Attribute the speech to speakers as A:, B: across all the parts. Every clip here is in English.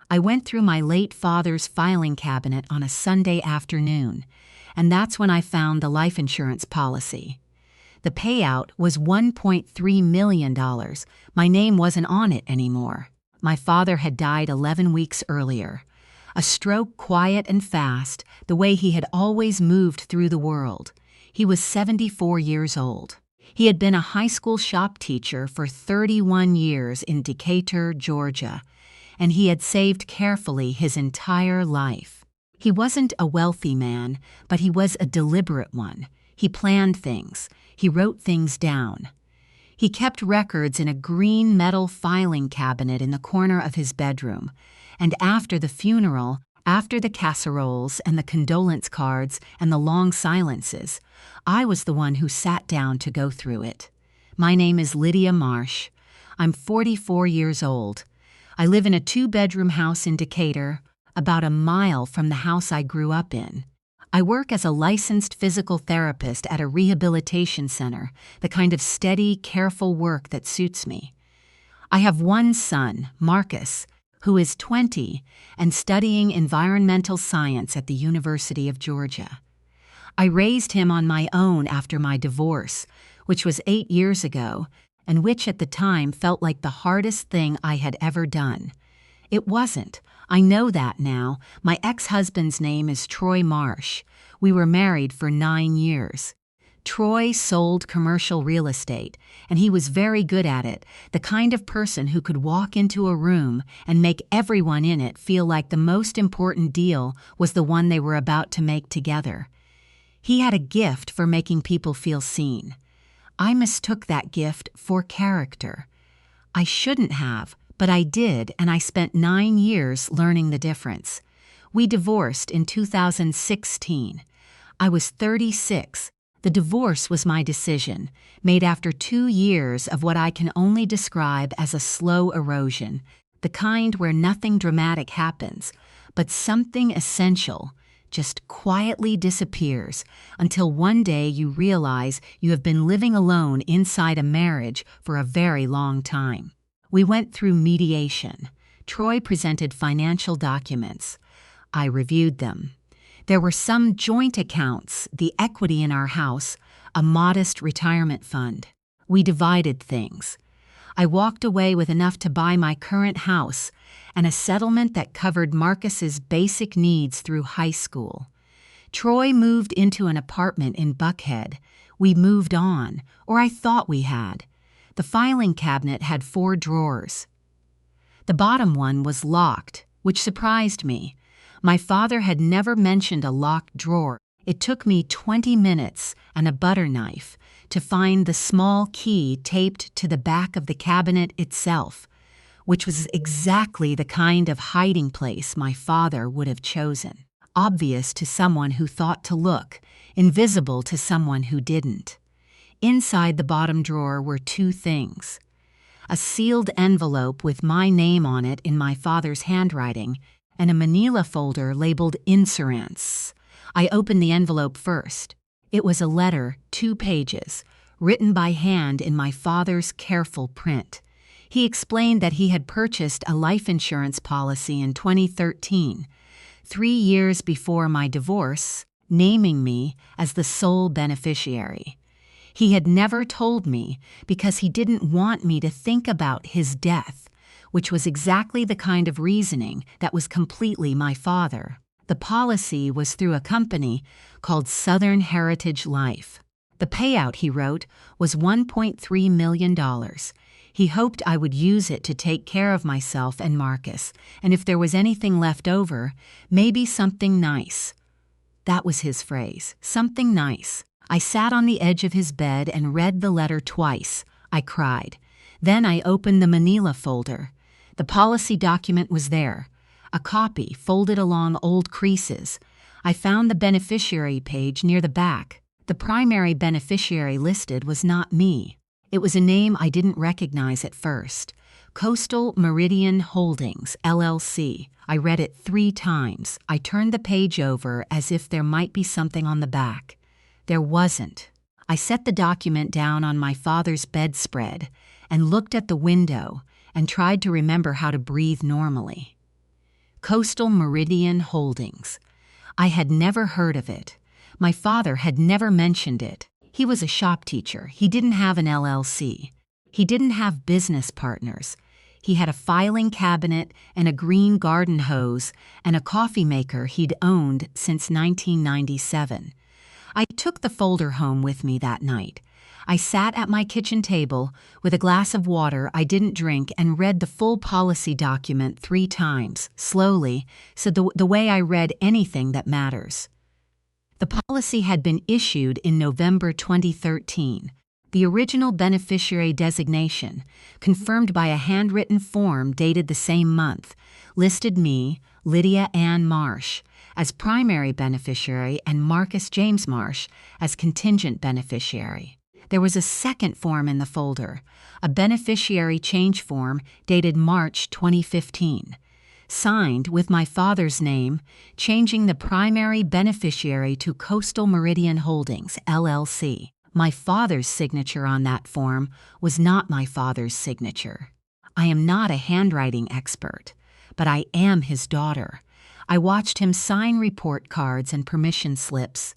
A: I went through my late father's filing cabinet on a Sunday afternoon, and that's when I found the life insurance policy. The payout was $1.3 million. My name wasn't on it anymore. My father had died 11 weeks earlier. A stroke quiet and fast, the way he had always moved through the world. He was 74 years old. He had been a high school shop teacher for 31 years in Decatur, Georgia, and he had saved carefully his entire life. He wasn't a wealthy man, but he was a deliberate one. He planned things. He wrote things down. He kept records in a green metal filing cabinet in the corner of his bedroom, and after the funeral, after the casseroles and the condolence cards and the long silences, I was the one who sat down to go through it. My name is Lydia Marsh. I'm 44 years old. I live in a 2-bedroom house in Decatur, about a mile from the house I grew up in. I work as a licensed physical therapist at a rehabilitation center, the kind of steady, careful work that suits me. I have one son, Marcus, who is 20 and studying environmental science at the University of Georgia. I raised him on my own after my divorce, which was 8 years ago, and which at the time felt like the hardest thing I had ever done. It wasn't. I know that now. My ex-husband's name is Troy Marsh. We were married for 9 years. Troy sold commercial real estate, and he was very good at it, the kind of person who could walk into a room and make everyone in it feel like the most important deal was the one they were about to make together. He had a gift for making people feel seen. I mistook that gift for character. I shouldn't have, but I did, and I spent 9 years learning the difference. We divorced in 2016. I was 36. The divorce was my decision, made after 2 years of what I can only describe as a slow erosion, the kind where nothing dramatic happens, but something essential just quietly disappears until one day you realize you have been living alone inside a marriage for a very long time. We went through mediation. Troy presented financial documents. I reviewed them. There were some joint accounts, the equity in our house, a modest retirement fund. We divided things. I walked away with enough to buy my current house and a settlement that covered Marcus's basic needs through high school. Troy moved into an apartment in Buckhead. We moved on, or I thought we had. The filing cabinet had 4 drawers. The bottom one was locked, which surprised me. My father had never mentioned a locked drawer. It took me 20 minutes and a butter knife to find the small key taped to the back of the cabinet itself, which was exactly the kind of hiding place my father would have chosen. Obvious to someone who thought to look, invisible to someone who didn't. Inside the bottom drawer were 2 things: a sealed envelope with my name on it in my father's handwriting, and a manila folder labeled Insurance. I opened the envelope first. It was a letter, 2 pages, written by hand in my father's careful print. He explained that he had purchased a life insurance policy in 2013, 3 years before my divorce, naming me as the sole beneficiary. He had never told me because he didn't want me to think about his death, which was exactly the kind of reasoning that was completely my father. The policy was through a company called Southern Heritage Life. The payout, he wrote, was $1.3 million. He hoped I would use it to take care of myself and Marcus, and if there was anything left over, maybe something nice. That was his phrase, something nice. I sat on the edge of his bed and read the letter twice. I cried. Then I opened the manila folder. The policy document was there, a copy folded along old creases. I found the beneficiary page near the back. The primary beneficiary listed was not me. It was a name I didn't recognize at first. Coastal Meridian Holdings, LLC. I read it 3 times. I turned the page over as if there might be something on the back. There wasn't. I set the document down on my father's bedspread and looked at the window and tried to remember how to breathe normally. Coastal Meridian Holdings. I had never heard of it. My father had never mentioned it. He was a shop teacher. He didn't have an LLC. He didn't have business partners. He had a filing cabinet and a green garden hose and a coffee maker he'd owned since 1997. I took the folder home with me that night. I sat at my kitchen table with a glass of water I didn't drink and read the full policy document 3 times, slowly, so the way I read anything that matters. The policy had been issued in November 2013. The original beneficiary designation, confirmed by a handwritten form dated the same month, listed me, Lydia Ann Marsh, as primary beneficiary and Marcus James Marsh as contingent beneficiary. There was a second form in the folder, a beneficiary change form dated March 2015, signed with my father's name, changing the primary beneficiary to Coastal Meridian Holdings, LLC. My father's signature on that form was not my father's signature. I am not a handwriting expert, but I am his daughter. I watched him sign report cards and permission slips,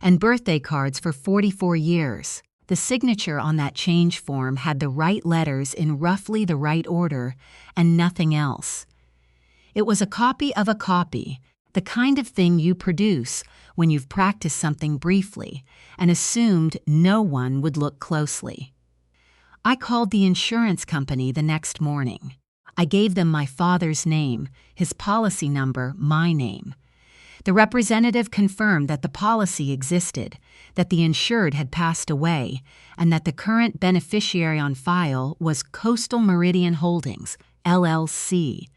A: and birthday cards for 44 years. The signature on that change form had the right letters in roughly the right order and nothing else. It was a copy of a copy, the kind of thing you produce when you've practiced something briefly and assumed no one would look closely. I called the insurance company the next morning. I gave them my father's name, his policy number, my name. The representative confirmed that the policy existed, that the insured had passed away, and that the current beneficiary on file was Coastal Meridian Holdings, LLC.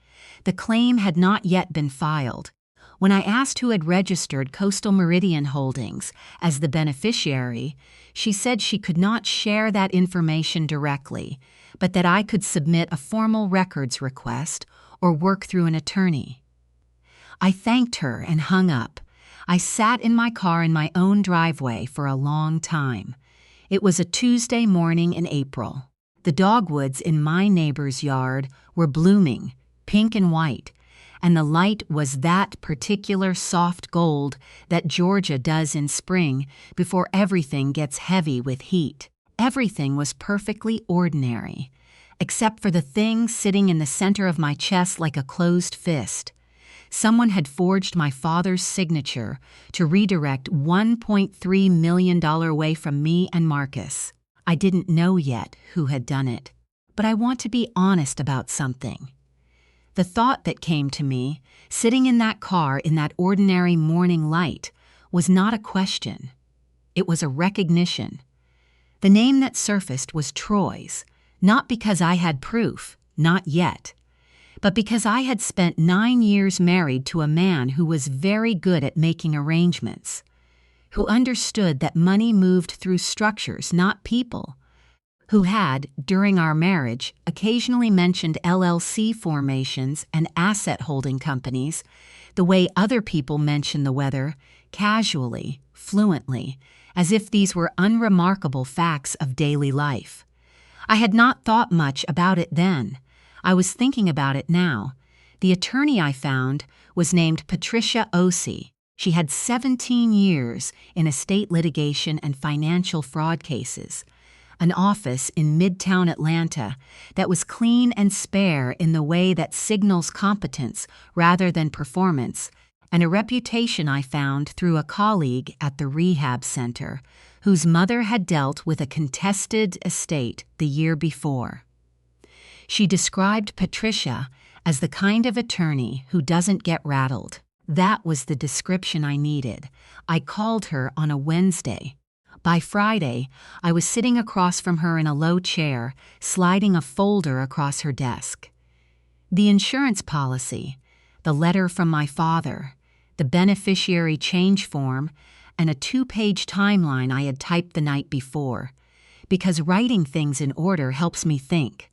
A: The claim had not yet been filed. When I asked who had registered Coastal Meridian Holdings as the beneficiary, she said she could not share that information directly, but that I could submit a formal records request or work through an attorney. I thanked her and hung up. I sat in my car in my own driveway for a long time. It was a Tuesday morning in April. The dogwoods in my neighbor's yard were blooming, pink and white, and the light was that particular soft gold that Georgia does in spring before everything gets heavy with heat. Everything was perfectly ordinary, except for the thing sitting in the center of my chest like a closed fist. Someone had forged my father's signature to redirect $1.3 million away from me and Marcus. I didn't know yet who had done it, but I want to be honest about something. The thought that came to me, sitting in that car in that ordinary morning light, was not a question. It was a recognition. The name that surfaced was Troy's, not because I had proof, not yet, but because I had spent 9 years married to a man who was very good at making arrangements, who understood that money moved through structures, not people, who had, during our marriage, occasionally mentioned LLC formations and asset holding companies, the way other people mention the weather, casually, fluently, as if these were unremarkable facts of daily life. I had not thought much about it then. I was thinking about it now. The attorney I found was named Patricia Ossie. She had 17 years in estate litigation and financial fraud cases, an office in Midtown Atlanta that was clean and spare in the way that signals competence rather than performance, and a reputation I found through a colleague at the rehab center whose mother had dealt with a contested estate the year before. She described Patricia as the kind of attorney who doesn't get rattled. That was the description I needed. I called her on a Wednesday. By Friday, I was sitting across from her in a low chair, sliding a folder across her desk. The insurance policy, the letter from my father, the beneficiary change form, and a 2-page timeline I had typed the night before. Because writing things in order helps me think.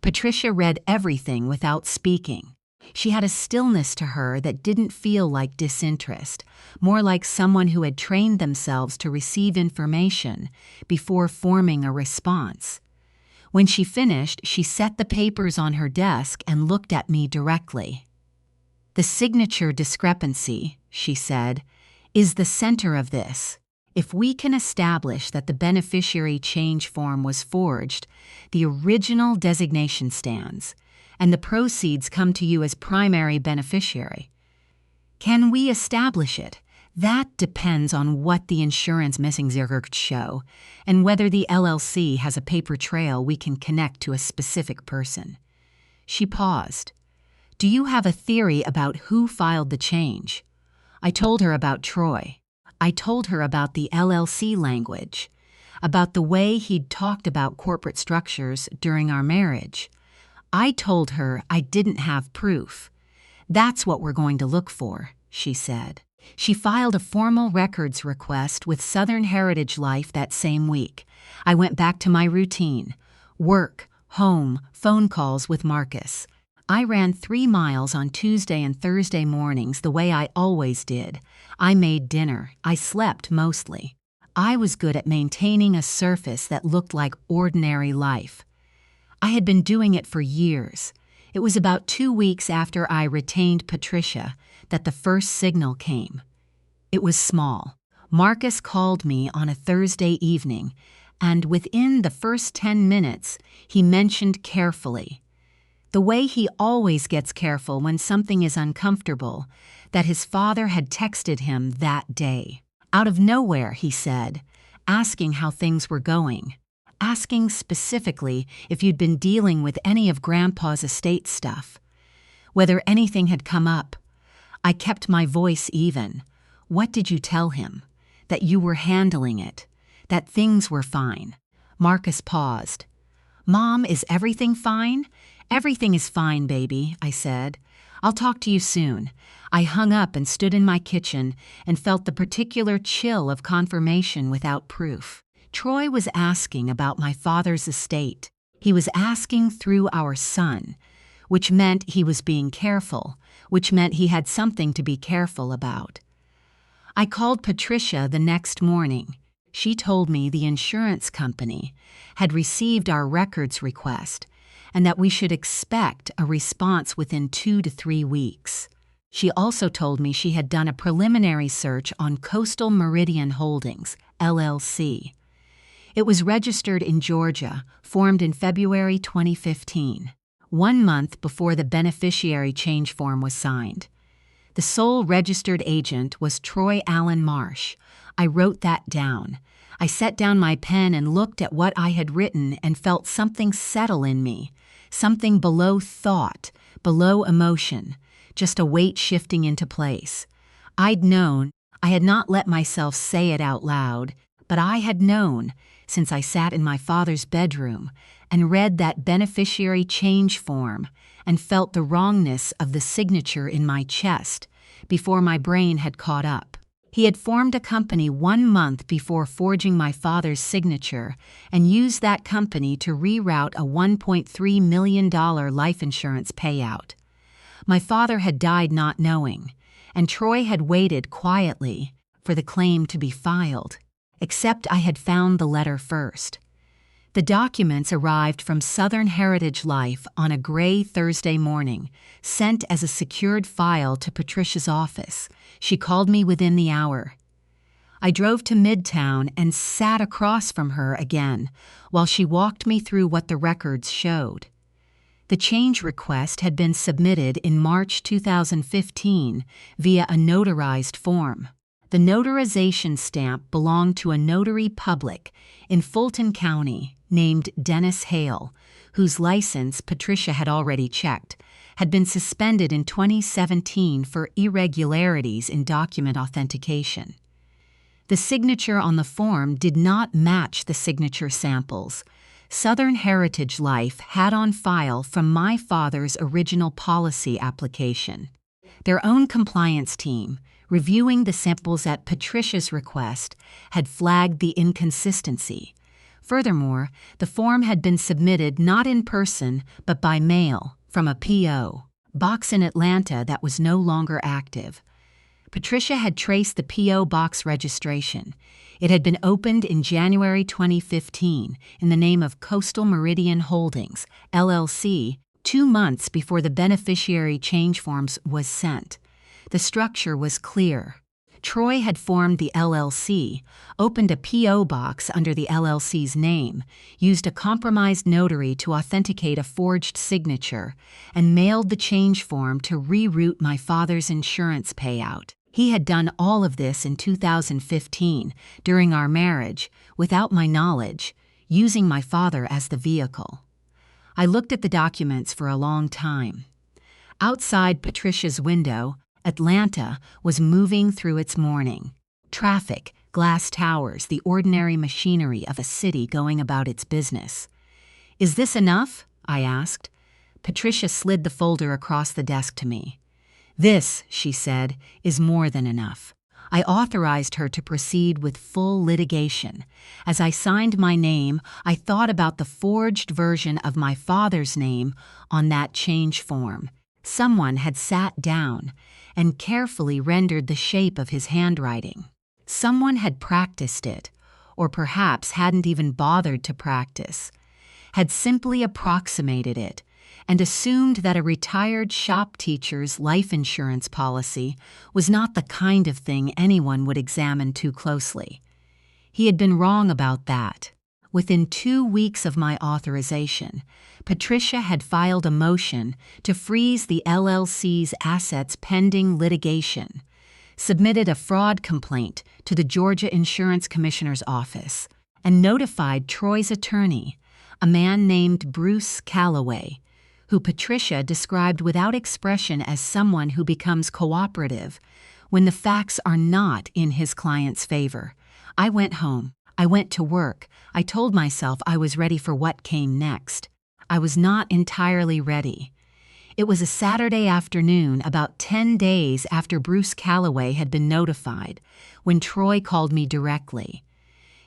A: Patricia read everything without speaking. She had a stillness to her that didn't feel like disinterest, more like someone who had trained themselves to receive information before forming a response. When she finished, she set the papers on her desk and looked at me directly. "The signature discrepancy," she said, "is the center of this. If we can establish that the beneficiary change form was forged, the original designation stands, and the proceeds come to you as primary beneficiary. Can we establish it? That depends on what the insurance records show and whether the LLC has a paper trail we can connect to a specific person." She paused. "Do you have a theory about who filed the change?" I told her about Troy. I told her about the LLC language, about the way he'd talked about corporate structures during our marriage. I told her I didn't have proof. "That's what we're going to look for," she said. She filed a formal records request with Southern Heritage Life that same week. I went back to my routine: work, home, phone calls with Marcus. I ran 3 miles on Tuesday and Thursday mornings the way I always did. I made dinner. I slept mostly. I was good at maintaining a surface that looked like ordinary life. I had been doing it for years. It was about 2 weeks after I retained Patricia that the first signal came. It was small. Marcus called me on a Thursday evening, and within the first 10 minutes, he mentioned carefully, the way he always gets careful when something is uncomfortable, that his father had texted him that day. Out of nowhere, he said, asking how things were going, asking specifically if you'd been dealing with any of Grandpa's estate stuff, whether anything had come up. I kept my voice even. "What did you tell him? That you were handling it, that things were fine?" Marcus paused. "Mom, is everything fine?" "Everything is fine, baby," I said. "I'll talk to you soon." I hung up and stood in my kitchen and felt the particular chill of confirmation without proof. Troy was asking about my father's estate. He was asking through our son, which meant he was being careful, which meant he had something to be careful about. I called Patricia the next morning. She told me the insurance company had received our records request and that we should expect a response within 2 to 3 weeks. She also told me she had done a preliminary search on Coastal Meridian Holdings, LLC. It was registered in Georgia, formed in February 2015, 1 month before the beneficiary change form was signed. The sole registered agent was Troy Allen Marsh. I wrote that down. I set down my pen and looked at what I had written and felt something settle in me, something below thought, below emotion, just a weight shifting into place. I'd known. I had not let myself say it out loud, but I had known since I sat in my father's bedroom and read that beneficiary change form and felt the wrongness of the signature in my chest before my brain had caught up. He had formed a company 1 month before forging my father's signature and used that company to reroute a $1.3 million life insurance payout. My father had died not knowing, and Troy had waited quietly for the claim to be filed, except I had found the letter first. The documents arrived from Southern Heritage Life on a gray Thursday morning, sent as a secured file to Patricia's office. She called me within the hour. I drove to Midtown and sat across from her again while she walked me through what the records showed. The change request had been submitted in March 2015 via a notarized form. The notarization stamp belonged to a notary public in Fulton County named Dennis Hale, whose license Patricia had already checked, had been suspended in 2017 for irregularities in document authentication. The signature on the form did not match the signature samples Southern Heritage Life had on file from my father's original policy application. Their own compliance team, reviewing the samples at Patricia's request, had flagged the inconsistency. Furthermore, the form had been submitted not in person but by mail from a P.O. box in Atlanta that was no longer active. Patricia had traced the P.O. box registration. It had been opened in January 2015 in the name of Coastal Meridian Holdings, LLC, 2 months before the beneficiary change forms was sent. The structure was clear. Troy had formed the LLC, opened a P.O. box under the LLC's name, used a compromised notary to authenticate a forged signature, and mailed the change form to reroute my father's insurance payout. He had done all of this in 2015, during our marriage, without my knowledge, using my father as the vehicle. I looked at the documents for a long time. Outside Patricia's window, Atlanta was moving through its morning. Traffic, glass towers, the ordinary machinery of a city going about its business. "Is this enough?" I asked. Patricia slid the folder across the desk to me. "This," she said, "is more than enough." I authorized her to proceed with full litigation. As I signed my name, I thought about the forged version of my father's name on that change form. Someone had sat down and carefully rendered the shape of his handwriting. Someone had practiced it, or perhaps hadn't even bothered to practice, had simply approximated it, and assumed that a retired shop teacher's life insurance policy was not the kind of thing anyone would examine too closely. He had been wrong about that. Within 2 weeks of my authorization, Patricia had filed a motion to freeze the LLC's assets pending litigation, submitted a fraud complaint to the Georgia Insurance Commissioner's office, and notified Troy's attorney, a man named Bruce Calloway, who Patricia described without expression as someone who becomes cooperative when the facts are not in his client's favor. I went home. I went to work. I told myself I was ready for what came next. I was not entirely ready. It was a Saturday afternoon, about 10 days after Bruce Calloway had been notified, when Troy called me directly.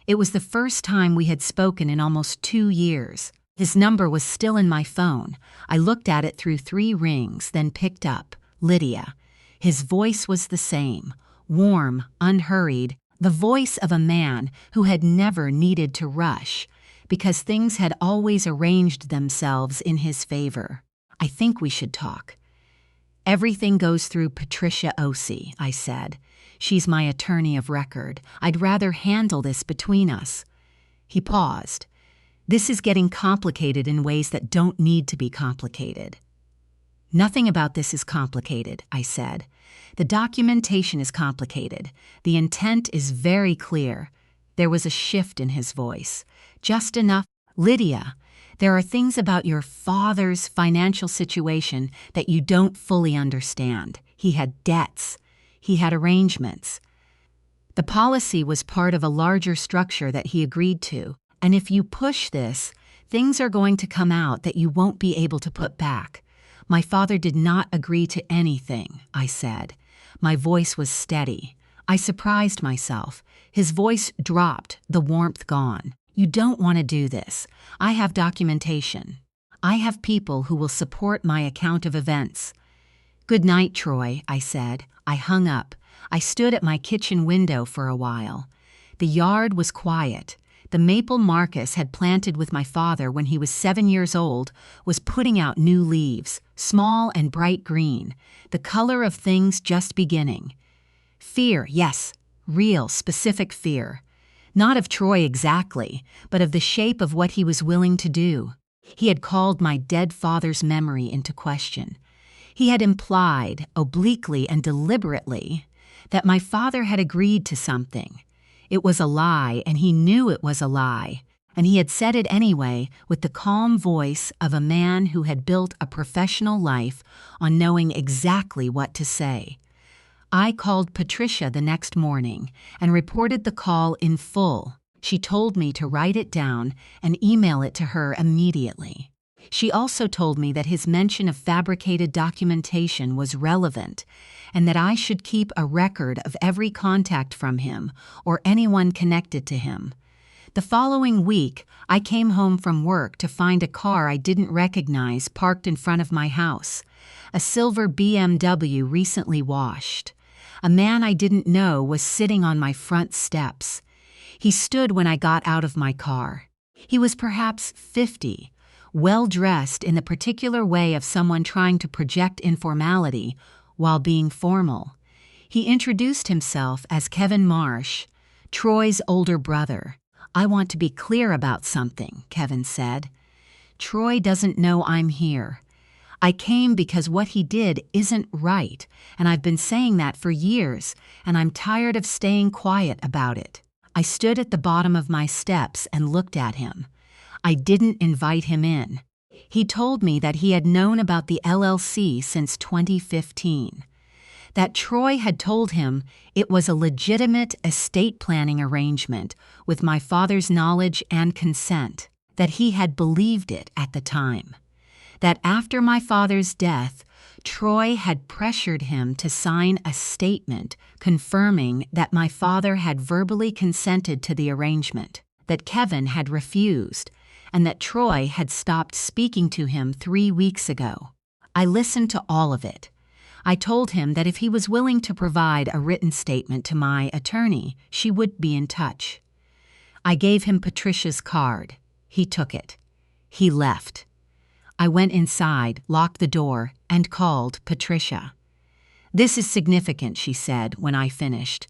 A: It was the first time we had spoken in almost 2 years. His number was still in my phone. I looked at it through 3 rings, then picked up. Lydia. His voice was the same, warm, unhurried, the voice of a man who had never needed to rush, because things had always arranged themselves in his favor. "I think we should talk." "Everything goes through Patricia Osei," I said. "She's my attorney of record. I'd rather handle this between us." He paused. "This is getting complicated in ways that don't need to be complicated." "Nothing about this is complicated," I said. "The documentation is complicated. The intent is very clear." There was a shift in his voice. "Just enough." "Lydia, there are things about your father's financial situation that you don't fully understand. He had debts. He had arrangements. The policy was part of a larger structure that he agreed to, and if you push this, things are going to come out that you won't be able to put back. My father did not agree to anything," I said. My voice was steady. I surprised myself. His voice dropped, the warmth gone. "You don't want to do this. I have documentation. I have people who will support my account of events." "Good night, Troy," I said. I hung up. I stood at my kitchen window for a while. The yard was quiet. The maple Marcus had planted with my father when he was 7 years old was putting out new leaves, small and bright green, the color of things just beginning. Fear, yes, real, specific fear. Not of Troy exactly, but of the shape of what he was willing to do. He had called my dead father's memory into question. He had implied, obliquely and deliberately, that my father had agreed to something. It was a lie, and he knew it was a lie, and he had said it anyway with the calm voice of a man who had built a professional life on knowing exactly what to say. I called Patricia the next morning and reported the call in full. She told me to write it down and email it to her immediately. She also told me that his mention of fabricated documentation was relevant and that I should keep a record of every contact from him or anyone connected to him. The following week, I came home from work to find a car I didn't recognize parked in front of my house, a silver BMW recently washed. A man I didn't know was sitting on my front steps. He stood when I got out of my car. He was perhaps 50, well-dressed in the particular way of someone trying to project informality while being formal. He introduced himself as Kevin Marsh, Troy's older brother. "I want to be clear about something," Kevin said. "Troy doesn't know I'm here. I came because what he did isn't right, and I've been saying that for years, and I'm tired of staying quiet about it." I stood at the bottom of my steps and looked at him. I didn't invite him in. He told me that he had known about the LLC since 2015, that Troy had told him it was a legitimate estate planning arrangement with my father's knowledge and consent, that he had believed it at the time, that after my father's death, Troy had pressured him to sign a statement confirming that my father had verbally consented to the arrangement, that Kevin had refused, and that Troy had stopped speaking to him 3 weeks ago. I listened to all of it. I told him that if he was willing to provide a written statement to my attorney, she would be in touch. I gave him Patricia's card. He took it. He left. I went inside, locked the door, and called Patricia. "This is significant," she said when I finished.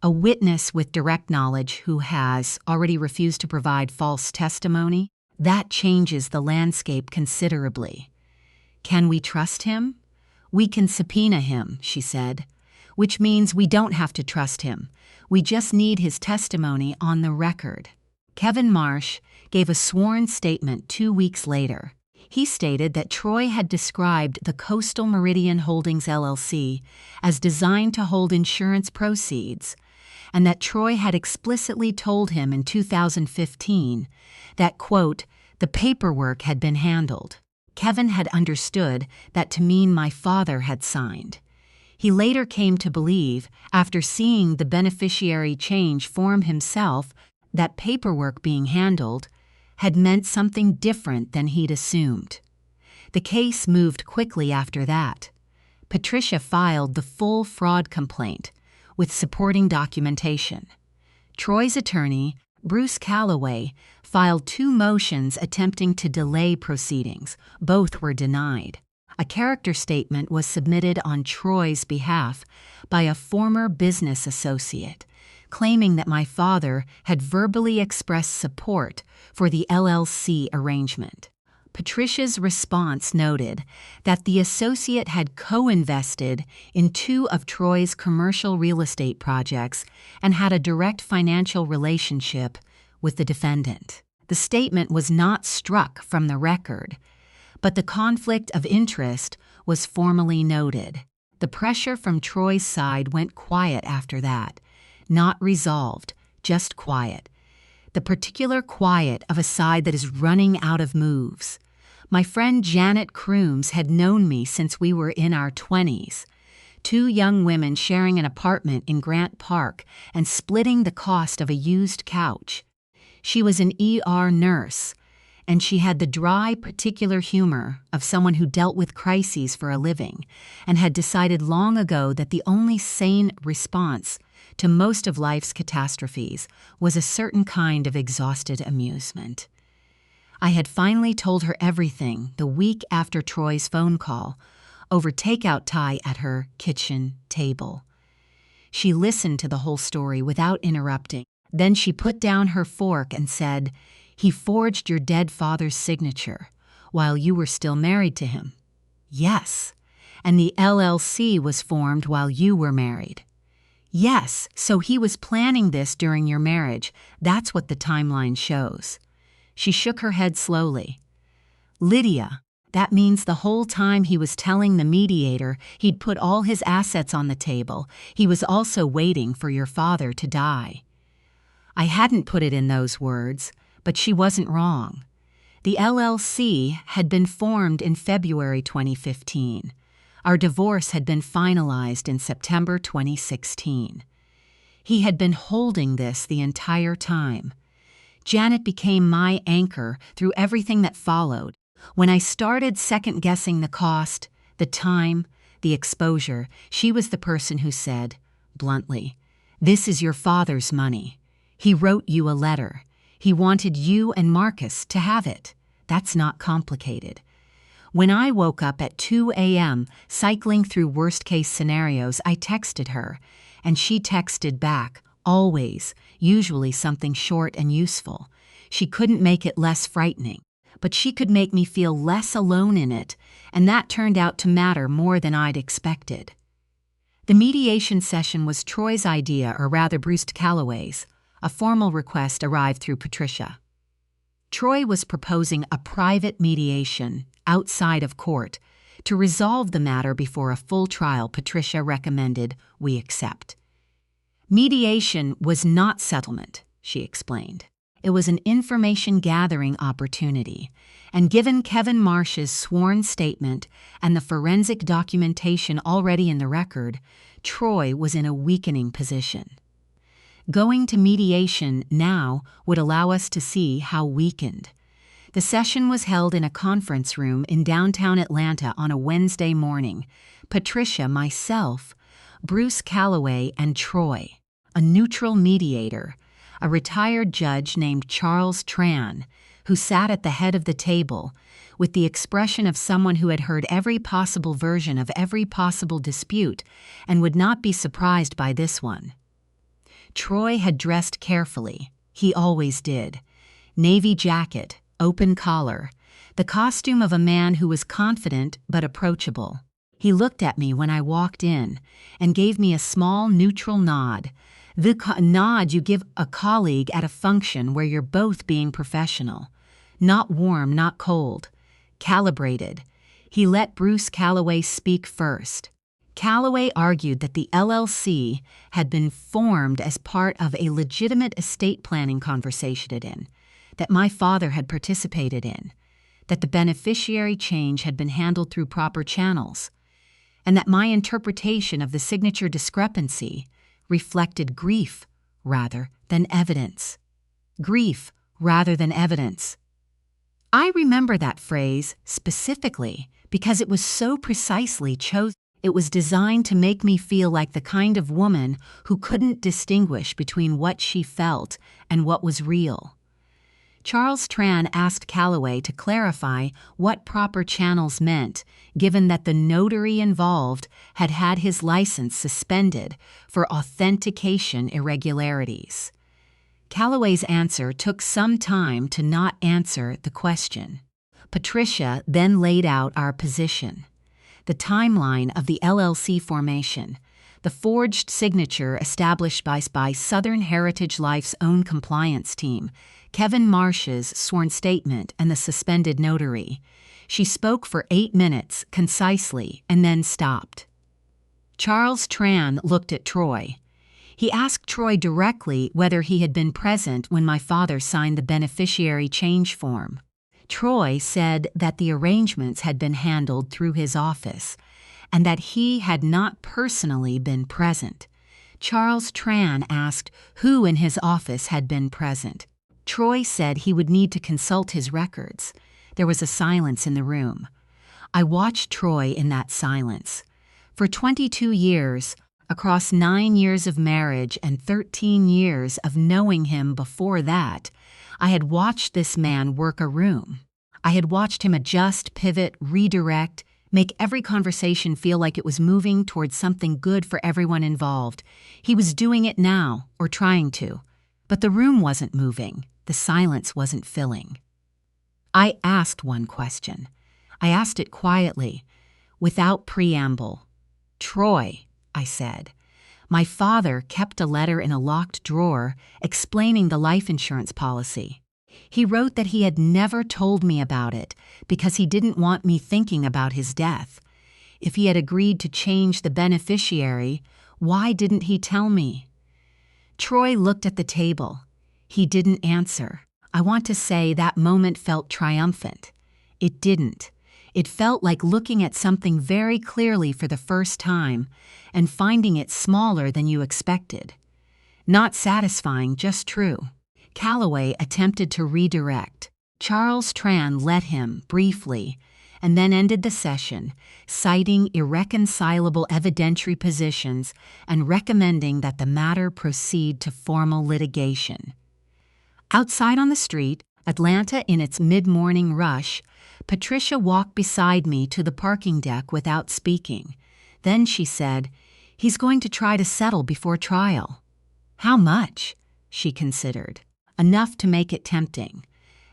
A: "A witness with direct knowledge who has already refused to provide false testimony, that changes the landscape considerably. Can we trust him? We can subpoena him," she said, "which means we don't have to trust him. We just need his testimony on the record." Kevin Marsh gave a sworn statement 2 weeks later. He stated that Troy had described the Coastal Meridian Holdings LLC as designed to hold insurance proceeds, and that Troy had explicitly told him in 2015 that, quote, "the paperwork had been handled." Kevin had understood that to mean my father had signed. He later came to believe, after seeing the beneficiary change form himself, that paperwork being handled had meant something different than he'd assumed. The case moved quickly after that. Patricia filed the full fraud complaint with supporting documentation. Troy's attorney, Bruce Calloway, filed 2 motions attempting to delay proceedings. Both were denied. A character statement was submitted on Troy's behalf by a former business associate, claiming that my father had verbally expressed support for the LLC arrangement. Patricia's response noted that the associate had co-invested in 2 of Troy's commercial real estate projects and had a direct financial relationship with the defendant. The statement was not struck from the record, but the conflict of interest was formally noted. The pressure from Troy's side went quiet after that, not resolved, just quiet. The particular quiet of a side that is running out of moves. My friend Janet Crooms had known me since we were in our 20s. 2 young women sharing an apartment in Grant Park and splitting the cost of a used couch. She was an ER nurse, and she had the dry, particular humor of someone who dealt with crises for a living and had decided long ago that the only sane response to most of life's catastrophes was a certain kind of exhausted amusement. I had finally told her everything the week after Troy's phone call over takeout Thai at her kitchen table. She listened to the whole story without interrupting. Then she put down her fork and said, "He forged your dead father's signature while you were still married to him." "Yes." "And the LLC was formed while you were married." "Yes, so he was planning this during your marriage. That's what the timeline shows." She shook her head slowly. "Lydia, that means the whole time he was telling the mediator he'd put all his assets on the table, he was also waiting for your father to die." I hadn't put it in those words, but she wasn't wrong. The LLC had been formed in February 2015. Our divorce had been finalized in September 2016. He had been holding this the entire time. Janet became my anchor through everything that followed. When I started second-guessing the cost, the time, the exposure, she was the person who said, bluntly, "This is your father's money. He wrote you a letter. He wanted you and Marcus to have it. That's not complicated. When I woke up at 2 a.m., cycling through worst-case scenarios, I texted her, and she texted back, always, usually something short and useful. She couldn't make it less frightening, but she could make me feel less alone in it, and that turned out to matter more than I'd expected. The mediation session was Troy's idea, or rather Bruce Calloway's. A formal request arrived through Patricia. Troy was proposing a private mediation, outside of court, to resolve the matter before a full trial. Patricia recommended we accept. Mediation was not settlement, she explained. It was an information-gathering opportunity, and given Kevin Marsh's sworn statement and the forensic documentation already in the record, Troy was in a weakening position. Going to mediation now would allow us to see how weakened. The session was held in a conference room in downtown Atlanta on a Wednesday morning. Patricia, myself, Bruce Calloway, and Troy, a neutral mediator, a retired judge named Charles Tran, who sat at the head of the table with the expression of someone who had heard every possible version of every possible dispute and would not be surprised by this one. Troy had dressed carefully. He always did. Navy jacket, open collar, the costume of a man who was confident but approachable. He looked at me when I walked in and gave me a small neutral nod, the nod you give a colleague at a function where you're both being professional. Not warm, not cold. Calibrated. He let Bruce Calloway speak first. Calloway argued that the LLC had been formed as part of a legitimate estate planning conversation that my father had participated in, that the beneficiary change had been handled through proper channels, and that my interpretation of the signature discrepancy reflected grief rather than evidence. Grief rather than evidence. I remember that phrase specifically because it was so precisely chosen. It was designed to make me feel like the kind of woman who couldn't distinguish between what she felt and what was real. Charles Tran asked Calloway to clarify what proper channels meant, given that the notary involved had had his license suspended for authentication irregularities. Calloway's answer took some time to not answer the question. Patricia then laid out our position. The timeline of the LLC formation, the forged signature established by Southern Heritage Life's own compliance team, Kevin Marsh's sworn statement, and the suspended notary. She spoke for 8 minutes, concisely, and then stopped. Charles Tran looked at Troy. He asked Troy directly whether he had been present when my father signed the beneficiary change form. Troy said that the arrangements had been handled through his office and that he had not personally been present. Charles Tran asked who in his office had been present. Troy said he would need to consult his records. There was a silence in the room. I watched Troy in that silence. For 22 years, across 9 years of marriage and 13 years of knowing him before that, I had watched this man work a room. I had watched him adjust, pivot, redirect, make every conversation feel like it was moving towards something good for everyone involved. He was doing it now, or trying to. But the room wasn't moving. The silence wasn't filling. I asked one question. I asked it quietly, without preamble. "Troy," I said, "my father kept a letter in a locked drawer explaining the life insurance policy. He wrote that he had never told me about it because he didn't want me thinking about his death. If he had agreed to change the beneficiary, why didn't he tell me?" Troy looked at the table. He didn't answer. I want to say that moment felt triumphant. It didn't. It felt like looking at something very clearly for the first time and finding it smaller than you expected. Not satisfying, just true. Calloway attempted to redirect. Charles Tran let him, briefly, and then ended the session, citing irreconcilable evidentiary positions and recommending that the matter proceed to formal litigation. Outside on the street, Atlanta in its mid-morning rush, Patricia walked beside me to the parking deck without speaking. Then she said, "He's going to try to settle before trial." "How much?" She considered. "Enough to make it tempting.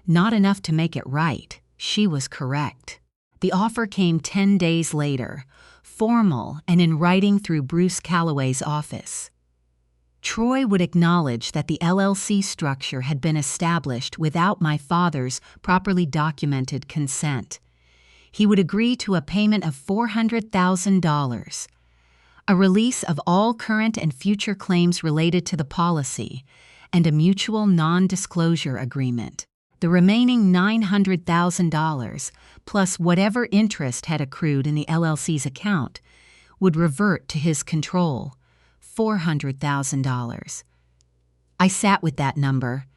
A: Not enough to make it right." She was correct. The offer came 10 days later, formal and in writing through Bruce Calloway's office. Troy would acknowledge that the LLC structure had been established without my father's properly documented consent. He would agree to a payment of $400,000, a release of all current and future claims related to the policy, and a mutual non-disclosure agreement. The remaining $900,000, plus whatever interest had accrued in the LLC's account, would revert to his control, $400,000. I sat with that number.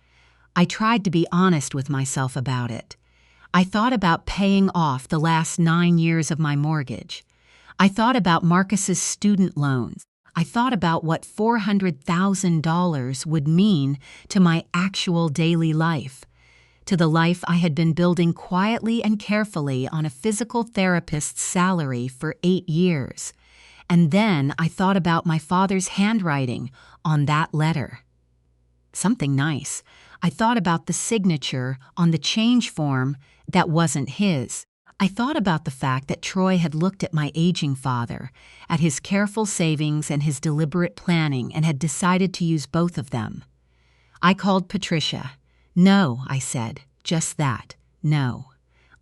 A: I tried to be honest with myself about it. I thought about paying off the last 9 years of my mortgage. I thought about Marcus's student loans. I thought about what $400,000 would mean to my actual daily life, to the life I had been building quietly and carefully on a physical therapist's salary for 8 years. And then I thought about my father's handwriting on that letter. Something nice. I thought about the signature on the change form that wasn't his. I thought about the fact that Troy had looked at my aging father, at his careful savings and his deliberate planning, and had decided to use both of them. I called Patricia. "No," I said, "just that. No."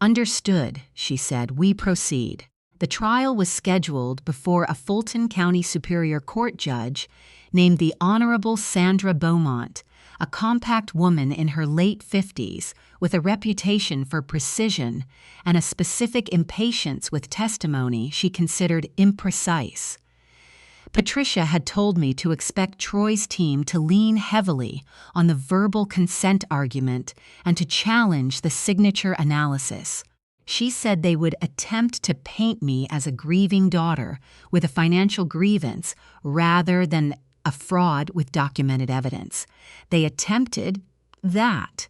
A: "Understood," she said. "We proceed." The trial was scheduled before a Fulton County Superior Court judge named the Honorable Sandra Beaumont, a compact woman in her late 50s with a reputation for precision and a specific impatience with testimony she considered imprecise. Patricia had told me to expect Troy's team to lean heavily on the verbal consent argument and to challenge the signature analysis. She said they would attempt to paint me as a grieving daughter with a financial grievance rather than a fraud with documented evidence. They attempted that.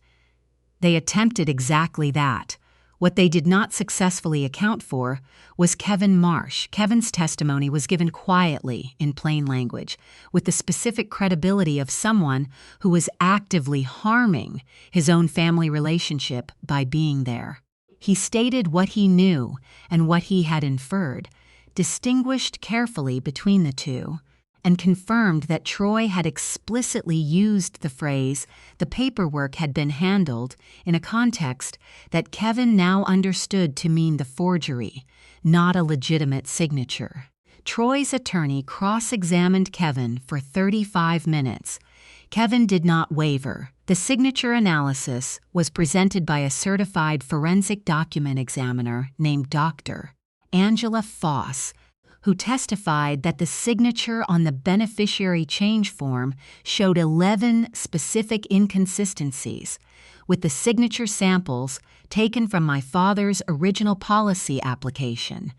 A: They attempted exactly that. What they did not successfully account for was Kevin Marsh. Kevin's testimony was given quietly, in plain language, with the specific credibility of someone who was actively harming his own family relationship by being there. He stated what he knew and what he had inferred, distinguished carefully between the two, and confirmed that Troy had explicitly used the phrase, "the paperwork had been handled," in a context that Kevin now understood to mean the forgery, not a legitimate signature. Troy's attorney cross-examined Kevin for 35 minutes. Kevin did not waver. The signature analysis was presented by a certified forensic document examiner named Dr. Angela Foss, who testified that the signature on the beneficiary change form showed 11 specific inconsistencies, with the signature samples taken from my father's original policy application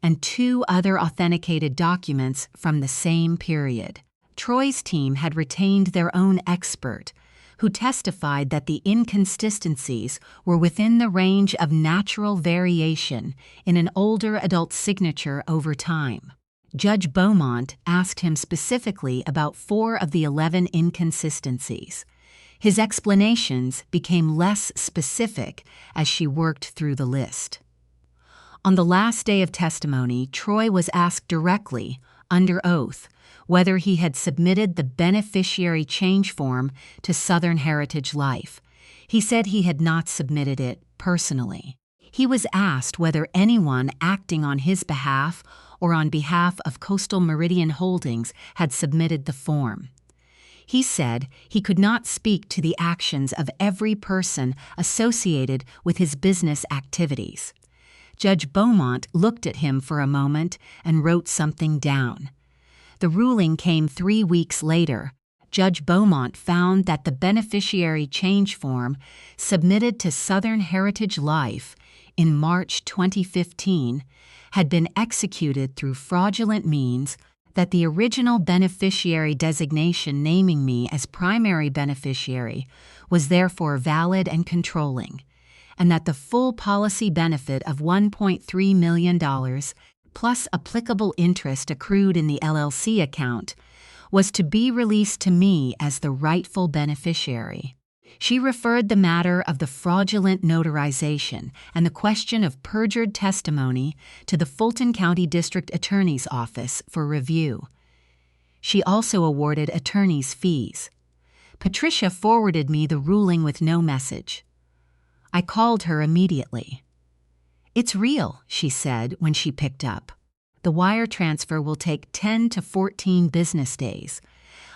A: and 2 other authenticated documents from the same period. Troy's team had retained their own expert, who testified that the inconsistencies were within the range of natural variation in an older adult signature over time. Judge Beaumont asked him specifically about 4 of the 11 inconsistencies. His explanations became less specific as she worked through the list. On the last day of testimony, Troy was asked directly, under oath, whether he had submitted the beneficiary change form to Southern Heritage Life. He said he had not submitted it personally. He was asked whether anyone acting on his behalf or on behalf of Coastal Meridian Holdings had submitted the form. He said he could not speak to the actions of every person associated with his business activities. Judge Beaumont looked at him for a moment and wrote something down. The ruling came 3 weeks later. Judge Beaumont found that the beneficiary change form submitted to Southern Heritage Life in March 2015 had been executed through fraudulent means that the original beneficiary designation naming me as primary beneficiary was therefore valid and controlling, and that the full policy benefit of $1.3 million, plus applicable interest accrued in the LLC account, was to be released to me as the rightful beneficiary. She referred the matter of the fraudulent notarization and the question of perjured testimony to the Fulton County District Attorney's Office for review. She also awarded attorney's fees. Patricia forwarded me the ruling with no message. I called her immediately. "It's real," she said when she picked up. "The wire transfer will take 10 to 14 business days."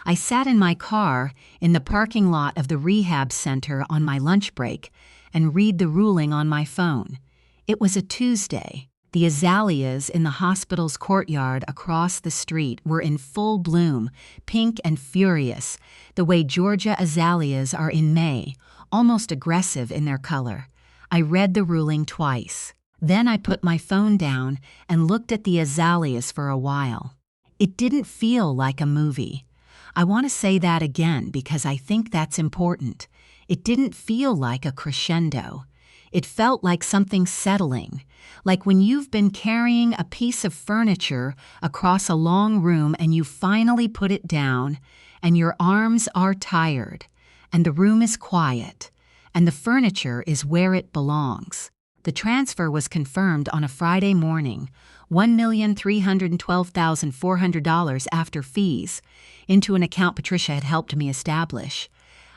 A: I sat in my car in the parking lot of the rehab center on my lunch break and read the ruling on my phone. It was a Tuesday. The azaleas in the hospital's courtyard across the street were in full bloom, pink and furious, the way Georgia azaleas are in May, almost aggressive in their color. I read the ruling twice. Then I put my phone down and looked at the azaleas for a while. It didn't feel like a movie. I want to say that again because I think that's important. It didn't feel like a crescendo. It felt like something settling, like when you've been carrying a piece of furniture across a long room and you finally put it down, and your arms are tired, and the room is quiet, and the furniture is where it belongs. The transfer was confirmed on a Friday morning, $1,312,400 after fees, into an account Patricia had helped me establish.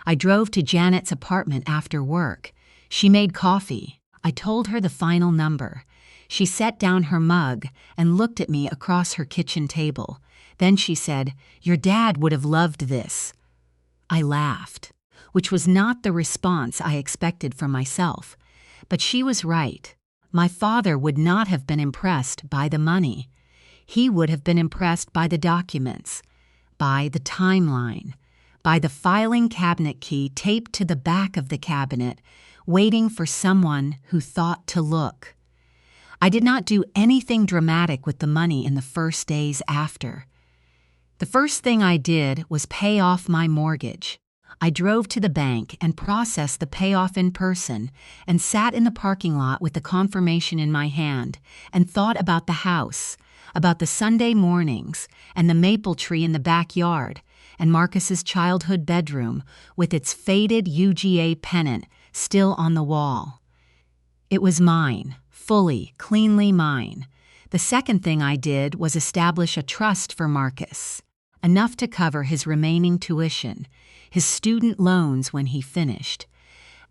A: I drove to Janet's apartment after work. She made coffee. I told her the final number. She set down her mug and looked at me across her kitchen table. Then she said, "Your dad would have loved this." I laughed, which was not the response I expected from myself. But she was right. My father would not have been impressed by the money. He would have been impressed by the documents, by the timeline, by the filing cabinet key taped to the back of the cabinet, waiting for someone who thought to look. I did not do anything dramatic with the money in the first days after. The first thing I did was pay off my mortgage. I drove to the bank and processed the payoff in person and sat in the parking lot with the confirmation in my hand and thought about the house, about the Sunday mornings and the maple tree in the backyard and Marcus's childhood bedroom with its faded UGA pennant still on the wall. It was mine, fully, cleanly mine. The second thing I did was establish a trust for Marcus, enough to cover his remaining tuition, his student loans when he finished,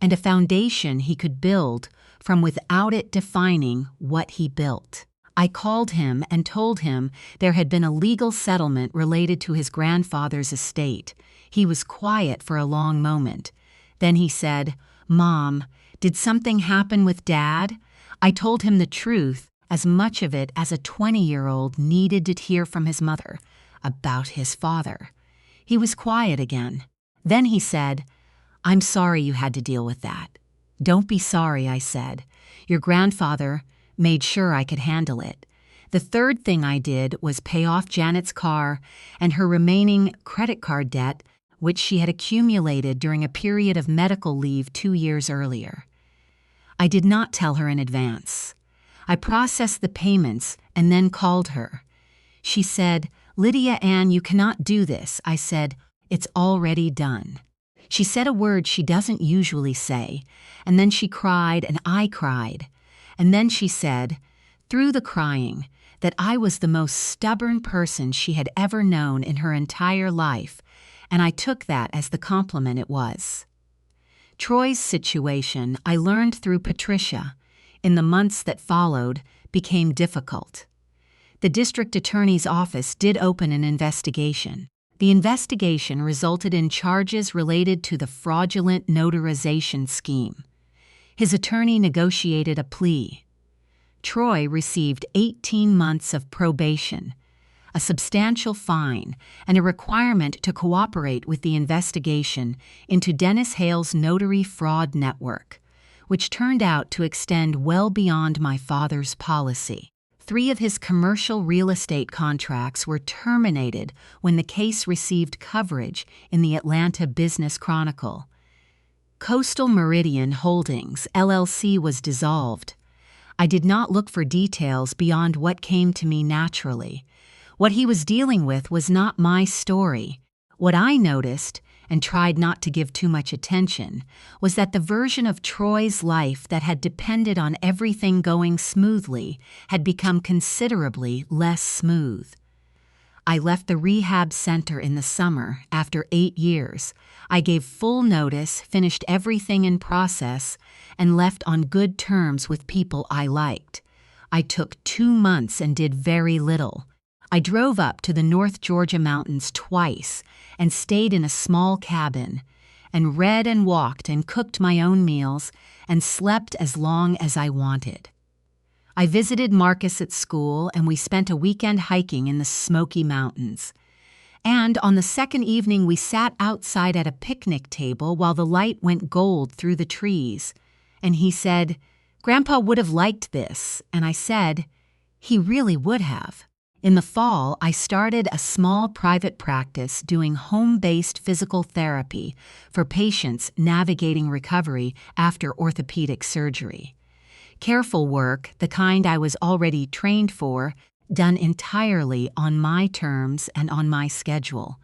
A: and a foundation he could build from without it defining what he built. I called him and told him there had been a legal settlement related to his grandfather's estate. He was quiet for a long moment. Then he said, "Mom, did something happen with Dad?" I told him the truth, as much of it as a 20-year-old needed to hear from his mother, about his father. He was quiet again. Then he said, "I'm sorry you had to deal with that." "Don't be sorry," I said. "Your grandfather made sure I could handle it." The third thing I did was pay off Janet's car and her remaining credit card debt, which she had accumulated during a period of medical leave 2 years earlier. I did not tell her in advance. I processed the payments and then called her. She said, "Lydia Ann, you cannot do this." I said, "It's already done." She said a word she doesn't usually say, and then she cried and I cried. And then she said, through the crying, that I was the most stubborn person she had ever known in her entire life, and I took that as the compliment it was. Troy's situation, I learned through Patricia, in the months that followed, became difficult. The district attorney's office did open an investigation. The investigation resulted in charges related to the fraudulent notarization scheme. His attorney negotiated a plea. Troy received 18 months of probation, a substantial fine, and a requirement to cooperate with the investigation into Dennis Hale's notary fraud network, which turned out to extend well beyond my father's policy. 3 of his commercial real estate contracts were terminated when the case received coverage in the Atlanta Business Chronicle. Coastal Meridian Holdings, LLC was dissolved. I did not look for details beyond what came to me naturally. What he was dealing with was not my story. What I noticed, and tried not to give too much attention, was that the version of Troy's life that had depended on everything going smoothly had become considerably less smooth. I left the rehab center in the summer after 8 years. I gave full notice, finished everything in process, and left on good terms with people I liked. I took 2 months and did very little. I drove up to the North Georgia mountains twice and stayed in a small cabin, and read and walked and cooked my own meals and slept as long as I wanted. I visited Marcus at school, and we spent a weekend hiking in the Smoky Mountains. And on the second evening, we sat outside at a picnic table while the light went gold through the trees. And he said, "Grandpa would have liked this." And I said, "He really would have." In the fall, I started a small private practice doing home-based physical therapy for patients navigating recovery after orthopedic surgery. Careful work, the kind I was already trained for, done entirely on my terms and on my schedule.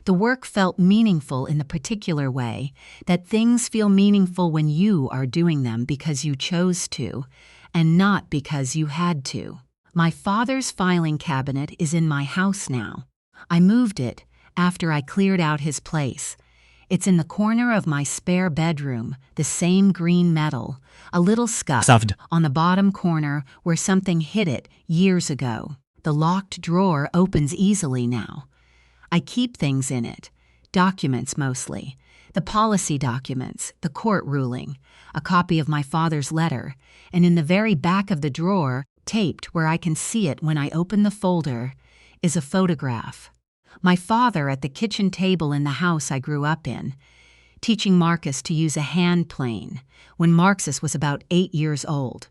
A: The work felt meaningful in the particular way that things feel meaningful when you are doing them because you chose to, and not because you had to. My father's filing cabinet is in my house now. I moved it after I cleared out his place. It's in the corner of my spare bedroom, the same green metal, a little scuffed on the bottom corner where something hit it years ago. The locked drawer opens easily now. I keep things in it, documents mostly, the policy documents, the court ruling, a copy of my father's letter, and in the very back of the drawer, taped where I can see it when I open the folder, is a photograph. My father at the kitchen table in the house I grew up in, teaching Marcus to use a hand plane when Marcus was about 8 years old.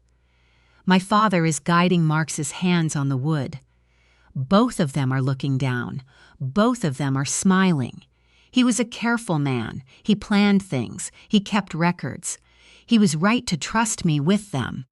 A: My father is guiding Marcus's hands on the wood. Both of them are looking down. Both of them are smiling. He was a careful man. He planned things. He kept records. He was right to trust me with them.